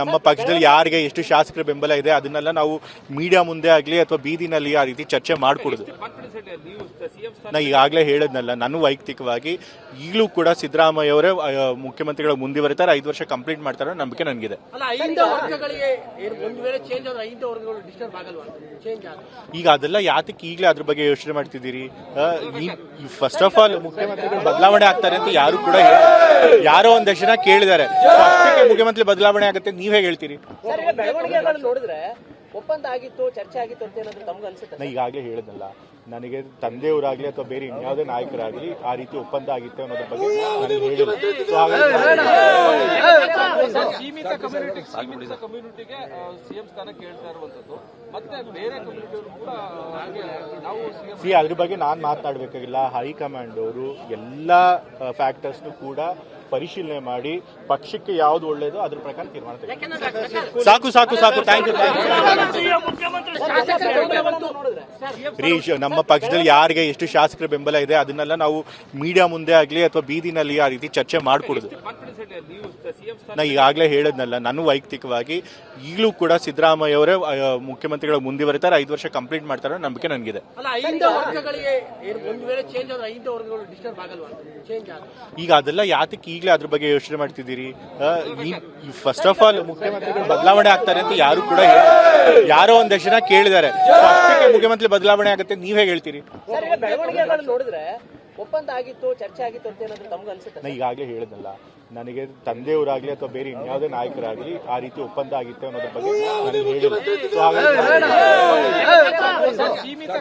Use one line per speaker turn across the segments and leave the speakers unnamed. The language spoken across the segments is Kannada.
ನಮ್ಮ ಪಕ್ಷದಲ್ಲಿ ಯಾರಿಗೆ ಎಷ್ಟು ಶಾಸಕರ ಬೆಂಬಲ ಇದೆ ಅದನ್ನೆಲ್ಲ ನಾವು ಮೀಡಿಯಾ ಮುಂದೆ ಆಗಲಿ ಅಥವಾ ಬೀದಿನಲ್ಲಿ ಆ ರೀತಿ ಚರ್ಚೆ ಮಾಡಿಕೊಡುದು. ನಾ ಈಗಾಗಲೇ ಹೇಳದ್ನಲ್ಲ, ನಾನು ವೈಯಕ್ತಿಕವಾಗಿ ಈಗಲೂ ಕೂಡ ಸಿದ್ದರಾಮಯ್ಯ ಅವರೇ ಮುಖ್ಯಮಂತ್ರಿಗಳು ಮುಂದುವರಿತಾರೆ, 5 ವರ್ಷ ಕಂಪ್ಲೀಟ್ ಮಾಡ್ತಾರೆ ನಂಬಿಕೆ ನನಗಿದೆ. ಈಗ ಅದೆಲ್ಲ ಯಾತಕ್ಕೆ ಈಗಲೇ ಅದ್ರ ಬಗ್ಗೆ ಯೋಚನೆ ಮಾಡ್ತಿದ್ದೀರಿ? ಫಸ್ಟ್ ಆಫ್ ಆಲ್ ಮುಖ್ಯಮಂತ್ರಿಗಳು ಬದಲಾವಣೆ ಆಗ್ತಾರೆ ಅಂತ ಯಾರೋ ಒಂದಷ್ಟು ಜನ ಕೇಳಿದ್ದಾರೆ. ಮುಖ್ಯಮಂತ್ರಿ ಬದಲಾವಣೆ ಆಗುತ್ತೆ ನೀವ್ ಹೇಗೆ ಹೇಳ್ತೀರಿ?
ನೋಡಿದ್ರೆ ಒಪ್ಪಂದ ಆಗಿತ್ತು, ಚರ್ಚೆ ಆಗಿತ್ತು ಅಂತ ಏನಾದ್ರು ತಮ್ಗೆ ಅನ್ಸುತ್ತೆ?
ನಾ ಈಗಾಗಲೇ ಹೇಳಿದ್ನಲ್ಲ, ನನಗೆ ತಂದೆಯವರಾಗ್ಲಿ ಅಥವಾ ಬೇರೆ ಇನ್ಯಾವುದೇ ನಾಯಕರಾಗ್ಲಿ ಆ ರೀತಿ ಒಪ್ಪಂದ ಆಗಿತ್ತು ಅನ್ನೋದ್ರ ಬಗ್ಗೆ ನನಗೆ ಹೇಳಿಲ್ಲ.
ಸೀಮಿತ ಕಮ್ಯುನಿಟಿಗೆ ಸಿಎಂ ಸ್ಥಾನ ಕೇಳ್ತಾ ಇರುವಂತದ್ದು, ಮತ್ತೆ ಬೇರೆ ಕಮ್ಯುನಿಟಿಯವರು ಕೂಡ
ಅದ್ರ ಬಗ್ಗೆ ನಾನ್ ಮಾತನಾಡಬೇಕಾಗಿಲ್ಲ. ಹೈಕಮಾಂಡ್ ಅವರು ಎಲ್ಲಾ ಫ್ಯಾಕ್ಟರ್ಸ್ ಕೂಡ ಪರಿಶೀಲನೆ ಮಾಡಿ ಪಕ್ಷಕ್ಕೆ ಯಾವ್ದು ಒಳ್ಳೇದು ಅದ್ರ ಪ್ರಕಾರ ತೀರ್ಮಾನ ತೆಗೆದುಕೊಳ್ಳಿ. ಸಾಕು ಥ್ಯಾಂಕ್ ಯು. ನಮ್ಮ ಪಕ್ಷದಲ್ಲಿ ಯಾರಿಗೆ ಎಷ್ಟು ಶಾಸಕರ ಬೆಂಬಲ ಇದೆ ಅದನ್ನೆಲ್ಲ ನಾವು ಮೀಡಿಯಾ ಮುಂದೆ ಆಗಲಿ ಅಥವಾ ಬೀದಿನಲ್ಲಿ ಆ ರೀತಿ ಚರ್ಚೆ ಮಾಡಿಕೊಡುದು. ನಾ ಈಗಾಗಲೇ ಹೇಳದ್ನಲ್ಲ, ನಾನು ವೈಯಕ್ತಿಕವಾಗಿ ಈಗಲೂ ಕೂಡ ಸಿದ್ದರಾಮಯ್ಯ ಅವರೇ ಮುಖ್ಯಮಂತ್ರಿಗಳು ಮುಂದುವರಿತಾರೆ, 5 ವರ್ಷ ಕಂಪ್ಲೀಟ್ ಮಾಡ್ತಾರೆ ನಂಬಿಕೆ ನನಗಿದೆ. ಈಗ ಅದೆಲ್ಲ ಯಾತಕ್ಕೆ ಈಗಲೇ ಅದ್ರ ಬಗ್ಗೆ ಯೋಚನೆ ಮಾಡ್ತಿದ್ದೀರಿ? ಫಸ್ಟ್ ಆಫ್ ಆಲ್ ಮುಖ್ಯಮಂತ್ರಿಗಳು ಬದಲಾವಣೆ ಆಗ್ತಾರೆ ಅಂತ ಯಾರೋ ಒಂದಷ್ಟು ಜನ ಕೇಳಿದ್ದಾರೆ. ಮುಖ್ಯಮಂತ್ರಿ ಬದಲಾವಣೆ ಆಗುತ್ತೆ ನೀವ್ ಹೇಗೆ ಹೇಳ್ತೀರಿ?
ನೋಡಿದ್ರೆ ಒಪ್ಪಂದ ಆಗಿತ್ತು, ಚರ್ಚೆ ಆಗಿತ್ತು ಅಂತ ಏನಾದ್ರು ತಮ್ಗೆ ಅನ್ಸುತ್ತೆ?
ನಾ ಈಗಾಗಲೇ ಹೇಳಿದ್ನಲ್ಲ, ನನಗೆ ತಂದೆಯವರಾಗ್ಲಿ ಅಥವಾ ಬೇರೆ ಇನ್ಯಾವುದೇ ನಾಯಕರಾಗ್ಲಿ ಆ ರೀತಿ ಒಪ್ಪಂದ ಆಗಿತ್ತು ಅನ್ನೋದ್ರ ಬಗ್ಗೆ ನನಗೆ ಹೇಳಿಲ್ಲ.
ಸೀಮಿತ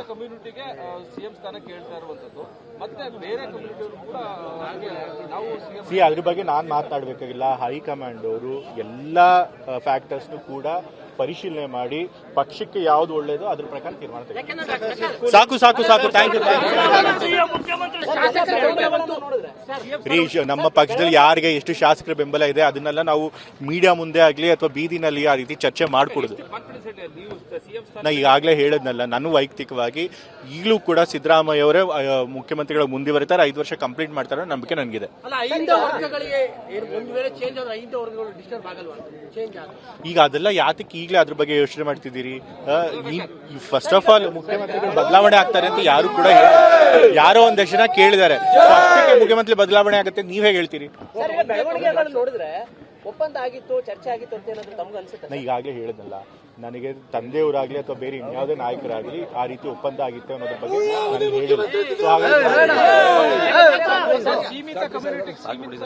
ಕಮ್ಯುನಿಟಿಗೆ ಸಿಎಂ ಸ್ಥಾನ ಕೇಳ್ತಾ ಇರುವಂತದ್ದು, ಮತ್ತೆ ಬೇರೆ ಕಮ್ಯುನಿಟಿಯವರು ಕೂಡ
ಅದ್ರ ಬಗ್ಗೆ ನಾನ್ ಮಾತನಾಡಬೇಕಾಗಿಲ್ಲ. ಹೈಕಮಾಂಡ್ ಅವರು ಎಲ್ಲಾ ಫ್ಯಾಕ್ಟರ್ಸ್ ಕೂಡ ಪರಿಶೀಲನೆ ಮಾಡಿ ಪಕ್ಷಕ್ಕೆ ಯಾವ್ದು ಒಳ್ಳೇದು ಅದ್ರ ಪ್ರಕಾರ ತೀರ್ಮಾನ ತೆಗೆದುಕೊಳ್ಳಿ. ಸಾಕು ಥ್ಯಾಂಕ್ ಯು. ನಮ್ಮ ಪಕ್ಷದಲ್ಲಿ ಯಾರಿಗೆ ಎಷ್ಟು ಶಾಸಕರ ಬೆಂಬಲ ಇದೆ ಅದನ್ನೆಲ್ಲ ನಾವು ಮೀಡಿಯಾ ಮುಂದೆ ಆಗಲಿ ಅಥವಾ ಬೀದಿನಲ್ಲಿ ಆ ರೀತಿ ಚರ್ಚೆ ಮಾಡಿಕೊಡುದು. ನಾ ಈಗಾಗಲೇ ಹೇಳದ್ನಲ್ಲ, ನಾನು ವೈಯಕ್ತಿಕವಾಗಿ ಈಗಲೂ ಕೂಡ ಸಿದ್ದರಾಮಯ್ಯ ಅವರೇ ಮುಖ್ಯಮಂತ್ರಿಗಳು ಮುಂದುವರಿತಾರೆ, 5 ವರ್ಷ ಕಂಪ್ಲೀಟ್ ಮಾಡ್ತಾರೆ ನಂಬಿಕೆ ನನಗಿದೆ. ಈಗ ಅದೆಲ್ಲ ಯಾತಕ್ಕೆ ಈಗಲೇ ಅದ್ರ ಬಗ್ಗೆ ಯೋಚನೆ ಮಾಡ್ತಿದ್ದೀರಿ? ಫಸ್ಟ್ ಆಫ್ ಆಲ್ ಮುಖ್ಯಮಂತ್ರಿಗಳು ಬದಲಾವಣೆ ಆಗ್ತಾರೆ ಅಂತ ಯಾರೋ ಒಂದಷ್ಟು ಜನ ಕೇಳಿದ್ದಾರೆ. ಮುಖ್ಯಮಂತ್ರಿ ಬದಲಾವಣೆ ಆಗುತ್ತೆ ನೀವ್ ಹೇಗೆ ಹೇಳ್ತೀರಿ?
ನೋಡಿದ್ರೆ ಒಪ್ಪಂದ ಆಗಿತ್ತು, ಚರ್ಚೆ ಆಗಿತ್ತು ಅಂತ ಏನಾದ್ರು ತಮ್ಗೆ ಅನ್ಸುತ್ತೆ?
ನಾ ಈಗಾಗಲೇ ಹೇಳಿದ್ನಲ್ಲ, ನನಗೆ ತಂದೆಯವರಾಗ್ಲಿ ಅಥವಾ ಬೇರೆ ಇನ್ಯಾವುದೇ ನಾಯಕರಾಗ್ಲಿ ಆ ರೀತಿ ಒಪ್ಪಂದ ಆಗಿತ್ತು ಅನ್ನೋದ್ರ ಬಗ್ಗೆ ನನಗೆ ಹೇಳಿಲ್ಲ.
ಸೀಮಿತ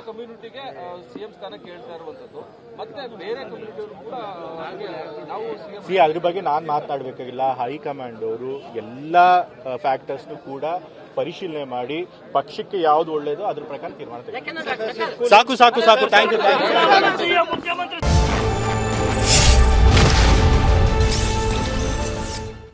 ಕಮ್ಯುನಿಟಿಗೆ ಸಿಎಂ ಸ್ಥಾನ ಕೇಳ್ತಾ ಇರುವಂತದ್ದು, ಮತ್ತೆ ಬೇರೆ ಕಮ್ಯುನಿಟಿಯವರು ಕೂಡ
ಅದ್ರ ಬಗ್ಗೆ ನಾನ್ ಮಾತನಾಡಬೇಕಾಗಿಲ್ಲ. ಹೈಕಮಾಂಡ್ ಅವರು ಎಲ್ಲಾ ಫ್ಯಾಕ್ಟರ್ಸ್ ಕೂಡ ಪರಿಶೀಲನೆ ಮಾಡಿ ಪಕ್ಷಕ್ಕೆ ಯಾವ್ದು ಒಳ್ಳೇದು ಅದ್ರ ಪ್ರಕಾರ ತೀರ್ಮಾನ ತೆಗೆದುಕೊಳ್ಳಿ. ಸಾಕು ಥ್ಯಾಂಕ್ ಯು.